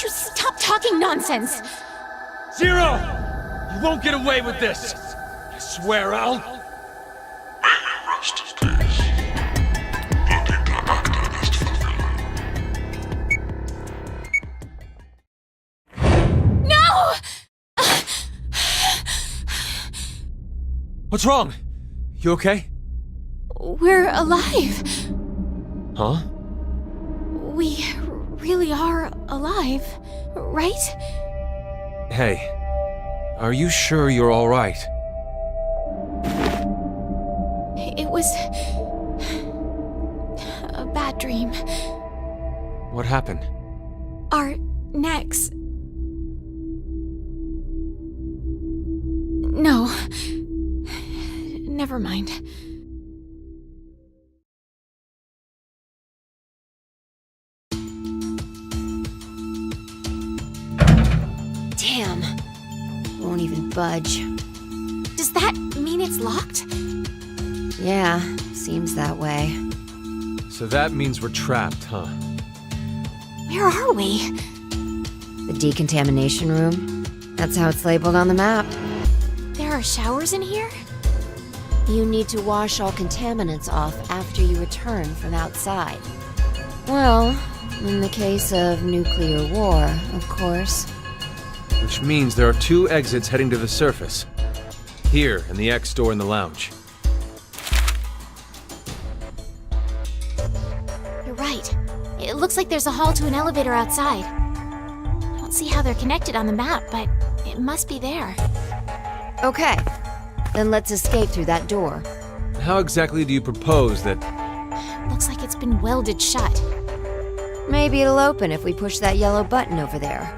don't you stop talking nonsense? Zero! You won't get away with this! I swear I'll... May you rest in peace. Planeta acta est facile. No! What's wrong? You okay? We're alive. Huh? We really are alive, right? Hey, are you sure you're alright? It was a bad dream. What happened? Our necks. No. Never mind. Damn. Won't even budge. Does that mean it's locked? Yeah, seems that way. So that means we're trapped, huh? Where are we? The decontamination room? That's how it's labeled on the map. There are showers in here? You need to wash all contaminants off after you return from outside. Well, in the case of nuclear war, of course. Which means there are 2 exits heading to the surface. Here, and the X door in the lounge. You're right. It looks like there's a hall to an elevator outside. I don't see how they're connected on the map, but it must be there. Okay, then let's escape through that door. How exactly do you propose that... Looks like it's been welded shut. Maybe it'll open if we push that yellow button over there.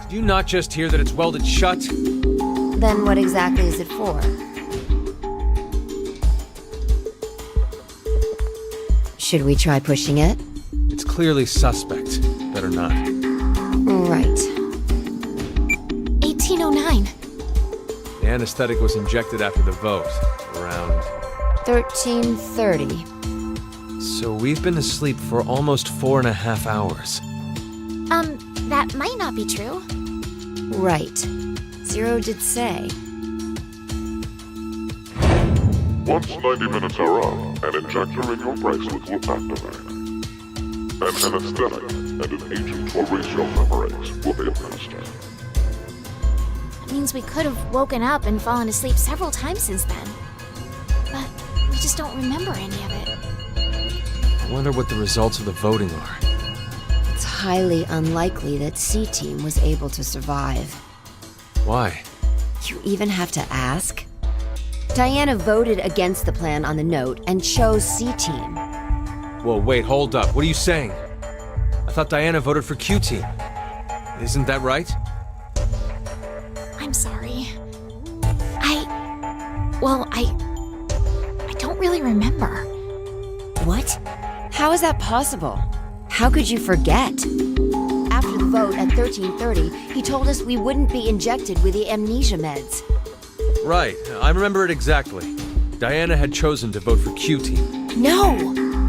Did you not just hear that it's welded shut? Then what exactly is it for? Should we try pushing it? It's clearly suspect. Better not. Right. 1809. The anesthetic was injected after the vote, around... 1330. So we've been asleep for almost 4.5 hours. That might not be true. Right. Zero did say. Once 90 minutes are up, an injector in your bracelet will activate. An anesthetic and an agent to erase your memories will be administered. That means we could have woken up and fallen asleep several times since then. But we just don't remember any of it. I wonder what the results of the voting are. It's highly unlikely that C-Team was able to survive. Why? You even have to ask? Diana voted against the plan on the note and chose C-Team. Whoa, wait, hold up. What are you saying? I thought Diana voted for Q-Team. Isn't that right? I'm sorry. I don't really remember. What? How is that possible? How could you forget? After the vote at 1330, he told us we wouldn't be injected with the amnesia meds. Right, I remember it exactly. Diana had chosen to vote for Q-Team. No!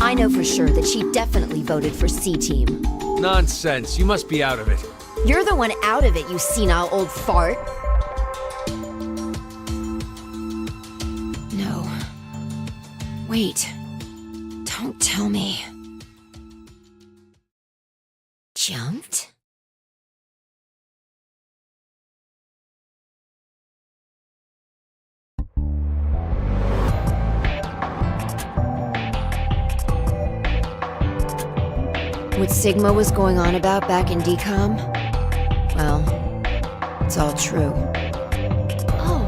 I know for sure that she definitely voted for C-Team. Nonsense, you must be out of it. You're the one out of it, you senile old fart. No. Wait. Don't tell me. Jumped? What Sigma was going on about back in Decom? Well, it's all true. Oh,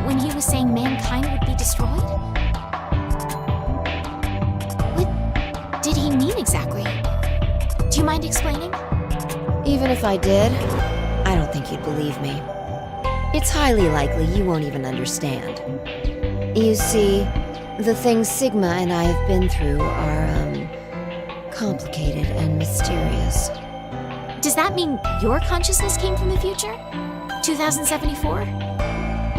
when he was saying mankind would be destroyed? What did he mean exactly? Do you mind explaining? Even if I did, I don't think you'd believe me. It's highly likely you won't even understand. You see, the things Sigma and I have been through are, complicated and mysterious. Does that mean your consciousness came from the future? 2074?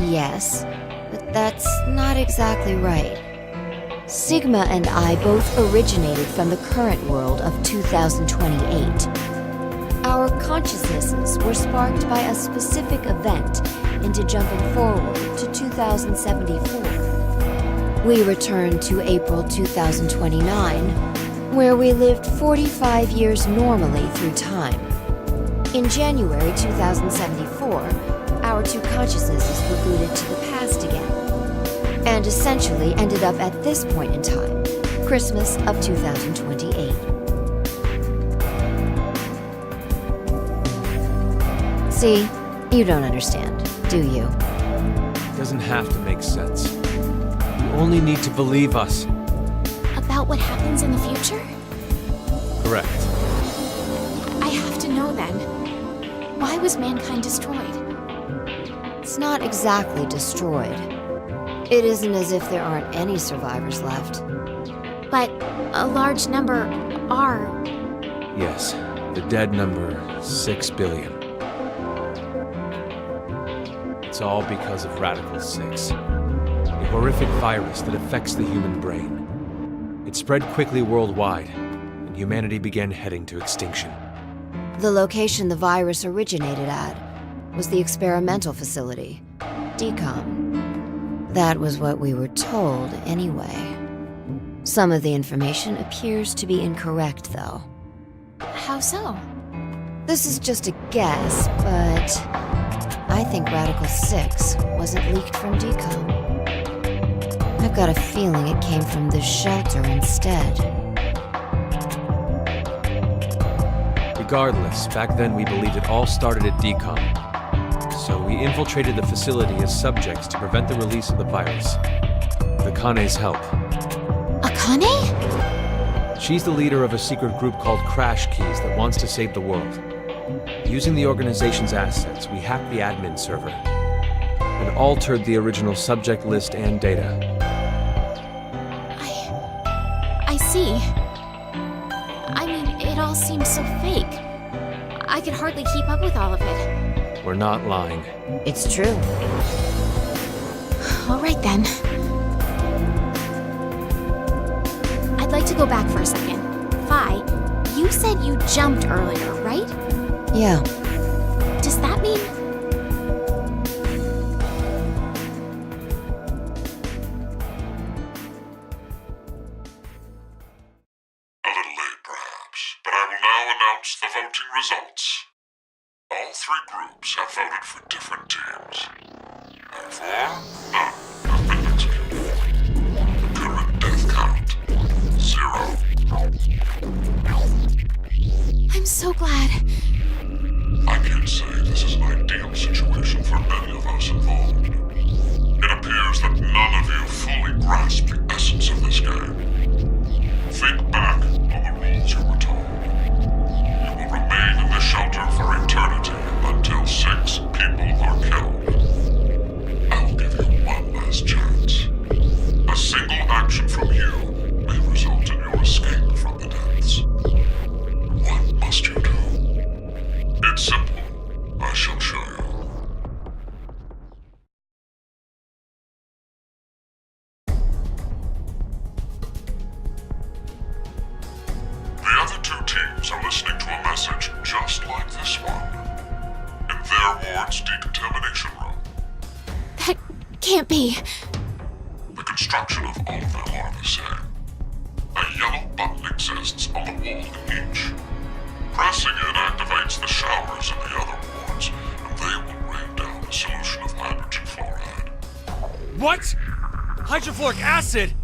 Yes, but that's not exactly right. Sigma and I both originated from the current world of 2028. Our consciousnesses were sparked by a specific event into jumping forward to 2074. We returned to April 2029, where we lived 45 years normally through time. In January 2074, our two consciousnesses were booted to the past again, and essentially ended up at this point in time, Christmas of 2028. See, you don't understand, do you? It doesn't have to make sense. You only need to believe us. About what happens in the future? Correct. I have to know then. Why was mankind destroyed? It's not exactly destroyed. It isn't as if there aren't any survivors left. But a large number are. Yes, the dead number 6 billion. It's all because of Radical 6, a horrific virus that affects the human brain. It spread quickly worldwide, and humanity began heading to extinction. The location the virus originated at was the experimental facility, Decom. That was what we were told anyway. Some of the information appears to be incorrect, though. How so? This is just a guess, but I think Radical 6 wasn't leaked from Decom. I've got a feeling it came from this shelter instead. Regardless, back then we believed it all started at Decom. So we infiltrated the facility as subjects to prevent the release of the virus. With Akane's help. Akane? She's the leader of a secret group called Crash Keys that wants to save the world. Using the organization's assets, we hacked the admin server and altered the original subject list and data. I see. I mean, it all seems so fake. I could hardly keep up with all of it. We're not lying. It's true. All right then. I'd like to go back for a second. Fi, you said you jumped earlier, right? Yeah. Does that mean... A little late, perhaps, but I will now announce the voting results. All three groups have voted for different teams. Therefore, none have been executed. The current death count, 0. I'm so glad. I can't say this is an ideal situation for many of us involved. It appears that none of you fully grasp the essence of this game. Think back on the rules you were told. You will remain in the shelter for eternity until 6 people are killed. I will give you one last chance. A single action from you may result in your escape from the depths. What must you do? It's simple. I shall show you. The other two teams are listening to a message just like this one. In their ward's decontamination room. That can't be. The construction of all of them are the same. A yellow button exists on the wall in each. Pressing it activates the showers in the other wards, and they will rain down a solution of hydrogen fluoride. What? Hydrofluoric acid?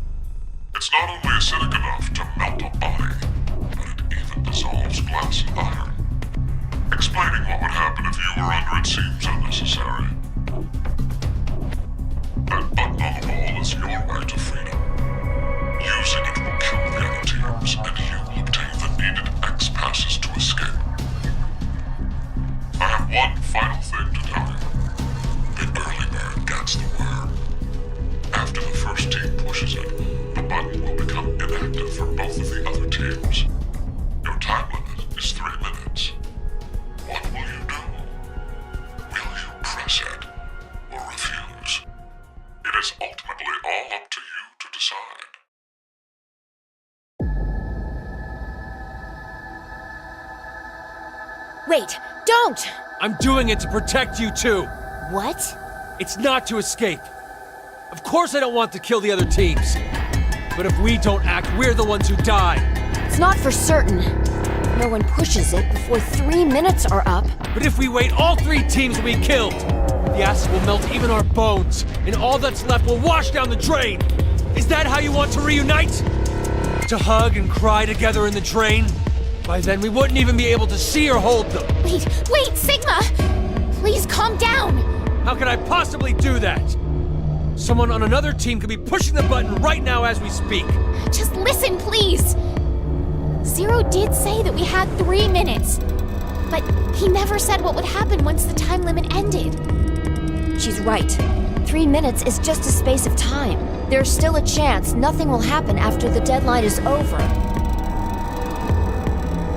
It's not only acidic enough to melt a body, but it even dissolves glass and iron. Explaining what would happen if you were under it seems unnecessary. That button on the wall is your way to freedom. Using it will kill the other teams, and you will obtain the needed X passes to escape. I have one final thing to tell you. The early bird gets the worm. After the first team pushes it, the button will become inactive for both of the other teams. Your time limit is 3 minutes. What will you do? Will you press it or refuse? It is ultimately all up to you to decide. Wait, don't! I'm doing it to protect you too. What? It's not to escape. Of course I don't want to kill the other teams. But if we don't act, we're the ones who die. It's not for certain. No one pushes it before 3 minutes are up. But if we wait, all 3 teams will be killed. The acid will melt even our bones, and all that's left will wash down the drain. Is that how you want to reunite? To hug and cry together in the drain? By then, we wouldn't even be able to see or hold them. Wait, Sigma! Please calm down! How could I possibly do that? Someone on another team could be pushing the button right now as we speak. Just listen, please! Zero did say that we had 3 minutes. But he never said what would happen once the time limit ended. She's right. 3 minutes is just a space of time. There's still a chance nothing will happen after the deadline is over.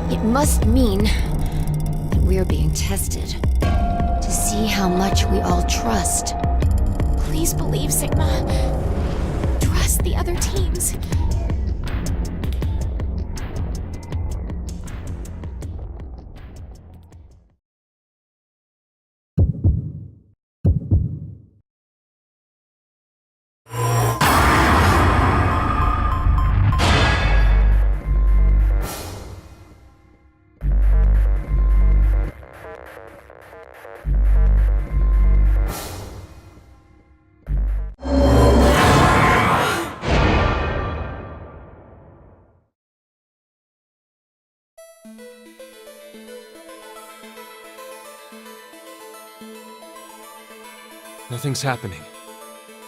It must mean that we're being tested to see how much we all trust. Please believe, Sigma. Trust the other teams. Nothing's happening.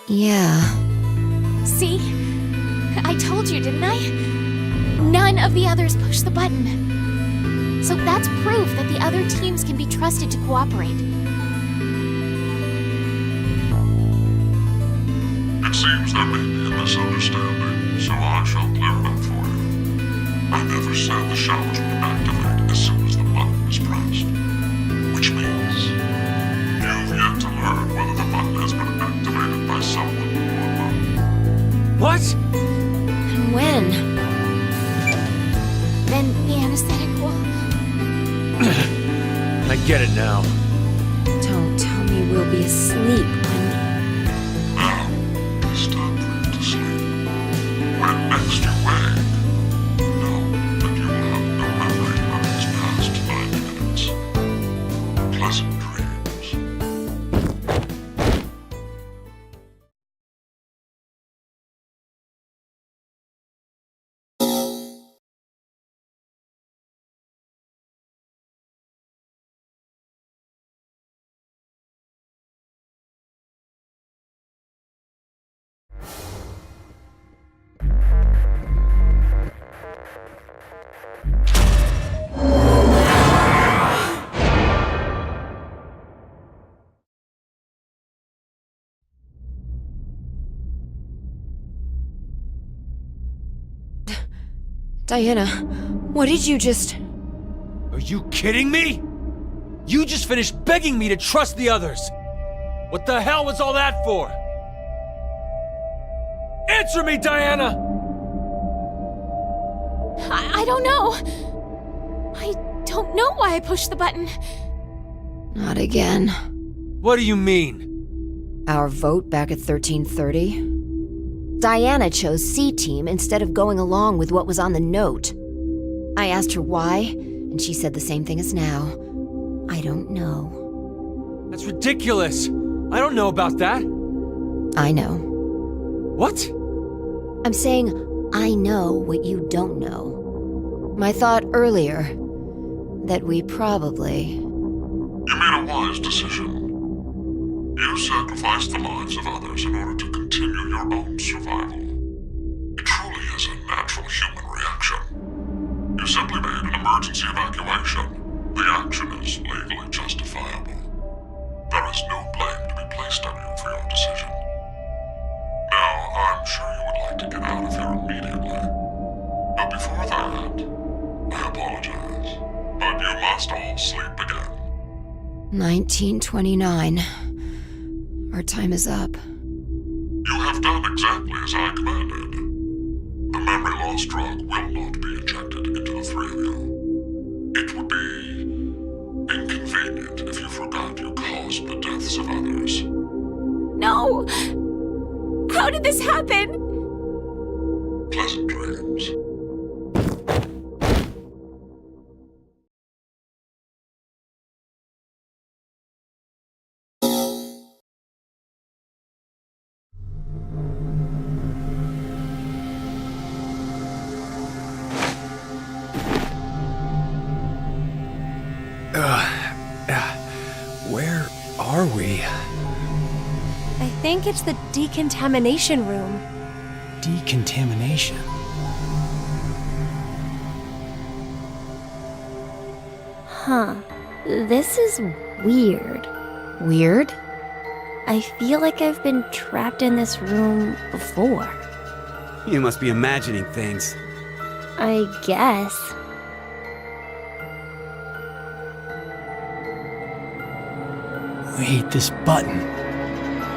Yeah. See? I told you, didn't I? None of the others pushed the button. So that's proof that the other teams can be trusted to cooperate. It seems there may be a misunderstanding, so I shall clear it up for you. I never said the showers would activate as soon as the button was pressed. Which means you've yet to learn whether the button has been activated by someone or not. What? And when? Then the anesthetic will... I get it now. Don't tell me we'll be asleep when... Now, it's time for you to sleep. When next you wake, know that you will have no memory of these past 90 minutes. Pleasant dreams. Diana, what did you just... Are you kidding me? You just finished begging me to trust the others. What the hell was all that for? Answer me, Diana! I don't know. I don't know why I pushed the button. Not again. What do you mean? Our vote back at 1330? Diana chose C-Team instead of going along with what was on the note. I asked her why, and she said the same thing as now. I don't know. That's ridiculous. I don't know about that. I know. What? I'm saying I know what you don't know. My thought earlier, that we probably... You made a wise decision. You sacrificed the lives of others in order to continue your own survival. It truly is a natural human reaction. You simply made an emergency evacuation. The action is legally justifiable. There is no blame to be placed on you for your decision. Now, I'm sure you would like to get out of here immediately. But before that, I apologize. But you must all sleep again. 1929. Our time is up. You have done exactly as I commanded. The memory loss drug will not be injected into the three of you. It would be deaths of others. No! How did this happen? Pleasant dreams. Where are we? I think it's the decontamination room. Decontamination? Huh. This is weird. Weird? I feel like I've been trapped in this room before. You must be imagining things. I guess. Wait, this button.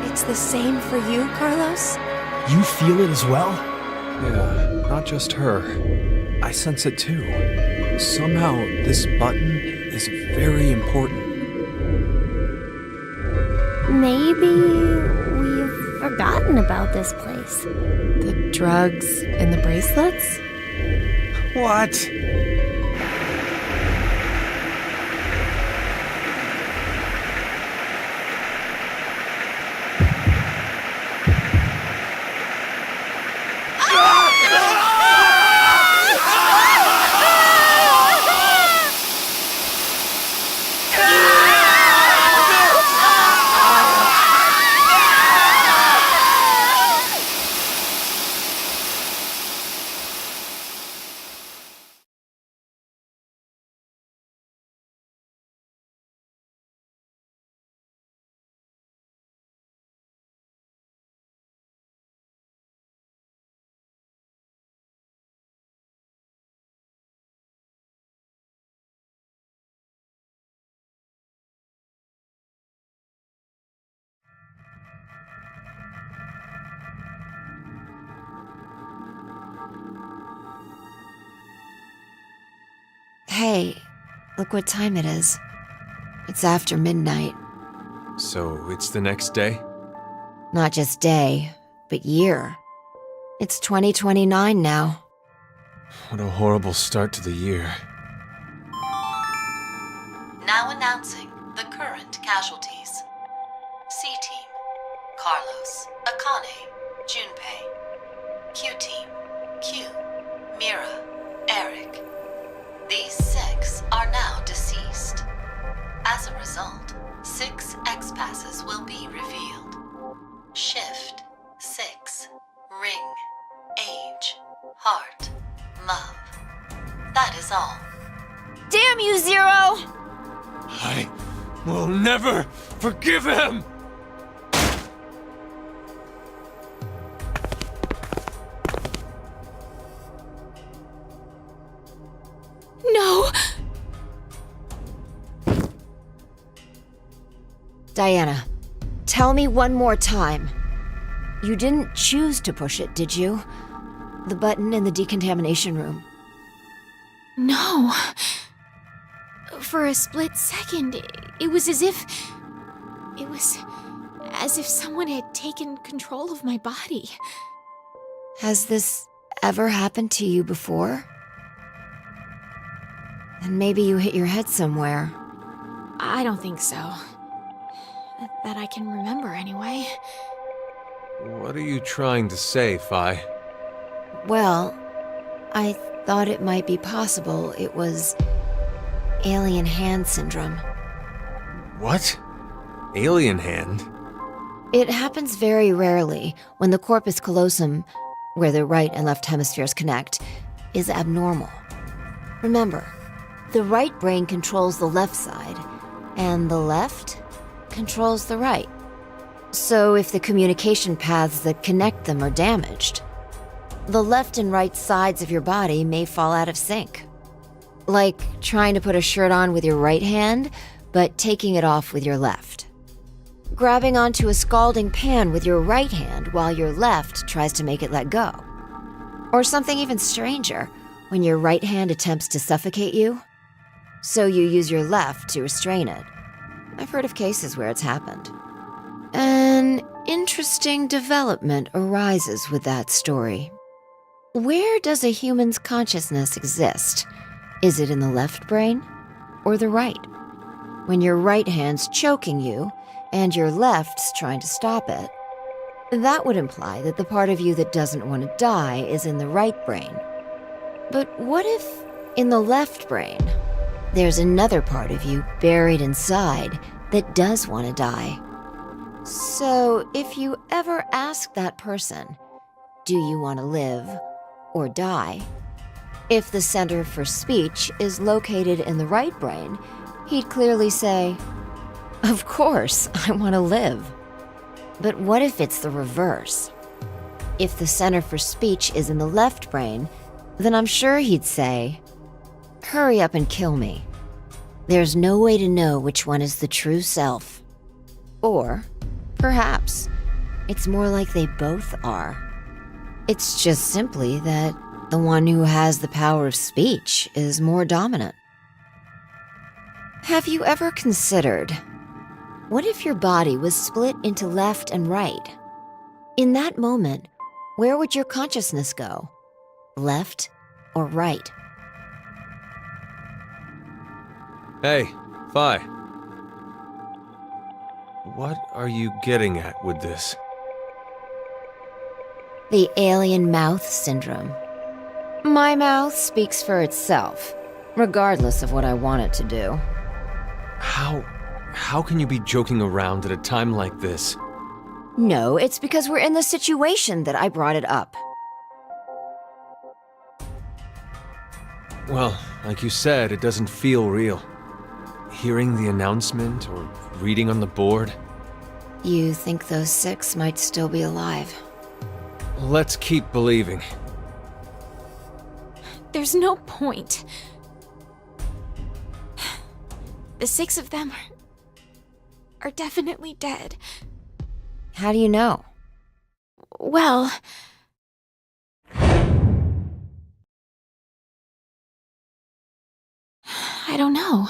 It's the same for you, Carlos? You feel it as well? Yeah, not just her. I sense it too. Somehow, this button is very important. Maybe we've forgotten about this place. The drugs and the bracelets? What? Hey, look what time it is. It's after midnight. So, it's the next day? Not just day, but year. It's 2029 now. What a horrible start to the year. Now announcing the current casualties. C-Team, Carlos, Akane, Junpei. Q-Team, Q, Mira, Eric. These 6 are now deceased. As a result, 6 X-Passes will be revealed. Shift, 6, Ring, Age, Heart, Love. That is all. Damn you, Zero! I will never forgive him! No! Diana, tell me one more time. You didn't choose to push it, did you? The button in the decontamination room. No. For a split second, it was as if... It was as if someone had taken control of my body. Has this ever happened to you before? Then maybe you hit your head somewhere. I don't think so. That I can remember, anyway. What are you trying to say, Phi? Well, I thought it might be possible it was alien hand syndrome. What? Alien hand? It happens very rarely when the corpus callosum, where the right and left hemispheres connect, is abnormal. Remember, the right brain controls the left side, and the left controls the right. So if the communication paths that connect them are damaged, the left and right sides of your body may fall out of sync. Like trying to put a shirt on with your right hand, but taking it off with your left. Grabbing onto a scalding pan with your right hand while your left tries to make it let go. Or something even stranger, when your right hand attempts to suffocate you, so you use your left to restrain it. I've heard of cases where it's happened. An interesting development arises with that story. Where does a human's consciousness exist? Is it in the left brain or the right? When your right hand's choking you and your left's trying to stop it, that would imply that the part of you that doesn't want to die is in the right brain. But what if, in the left brain, there's another part of you buried inside that does want to die? So, if you ever ask that person, do you want to live or die? If the center for speech is located in the right brain, he'd clearly say, of course, I want to live. But what if it's the reverse? If the center for speech is in the left brain, then I'm sure he'd say, hurry up and kill me. There's no way to know which one is the true self. Or, perhaps, it's more like they both are. It's just simply that the one who has the power of speech is more dominant. Have you ever considered, what if your body was split into left and right? In that moment, where would your consciousness go? Left or right? Hey, Phi. What are you getting at with this? The alien mouth syndrome. My mouth speaks for itself, regardless of what I want it to do. How can you be joking around at a time like this? No, it's because we're in the situation that I brought it up. Well, like you said, it doesn't feel real. Hearing the announcement or reading on the board. You think those 6 might still be alive? Let's keep believing. There's no point. The 6 of them are definitely dead. How do you know? Well, I don't know.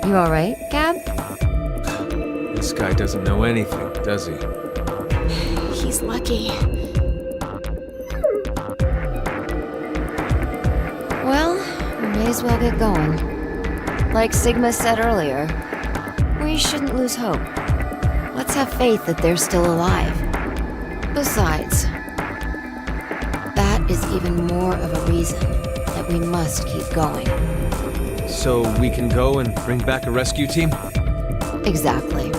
You alright, Gab? This guy doesn't know anything, does he? He's lucky. Well, we may as well get going. Like Sigma said earlier, we shouldn't lose hope. Let's have faith that they're still alive. Besides, that is even more of a reason that we must keep going. So we can go and bring back a rescue team? Exactly.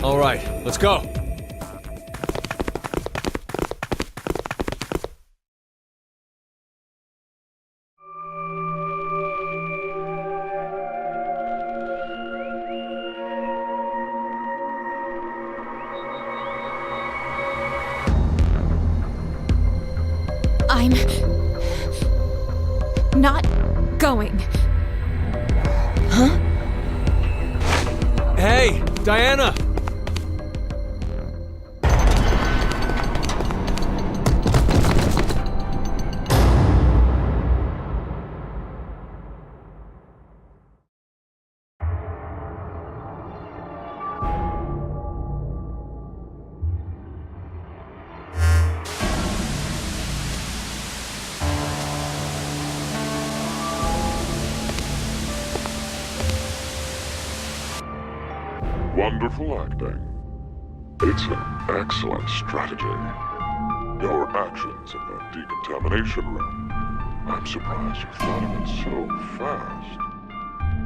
All right, let's go. I'm not going. Huh? Hey, Diana! Wonderful acting. It's an excellent strategy. Your actions in the decontamination room. I'm surprised you thought of it so fast.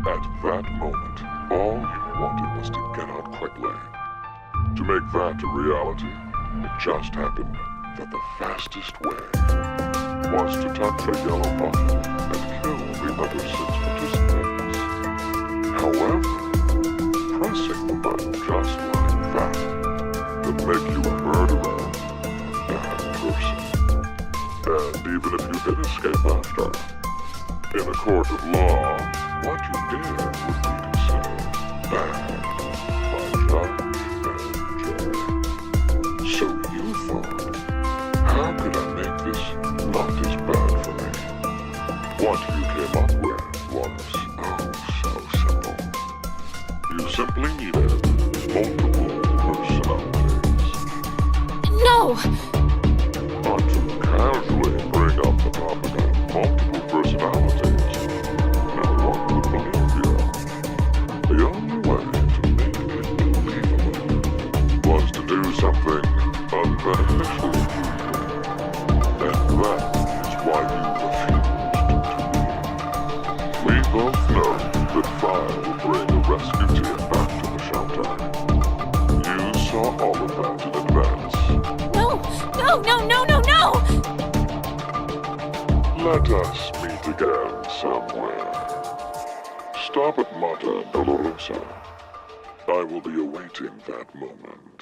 At that moment, all you wanted was to get out quickly. To make that a reality, it just happened that the fastest way was to touch a yellow button and kill the other 6 participants. However, pressing the button just like that would make you a murderer, a bad person. And even if you did escape after, in a court of law, what you did would be considered bad by judge and jury. So you thought, how could I make this not as bad for me? What you came up with was, oh, so simple. You simply needed multiple personalities. No! Not to casually bring up the topic of multiple personalities. No one would believe you. The only way to make it believable was to do something unbeneficial. And that is why you refused to leave. We both know that fire will bring a rescue team back to the shelter. You saw all of that in advance. No! Let us meet again somewhere. Stop at Mata Dolorosa. I will be awaiting that moment.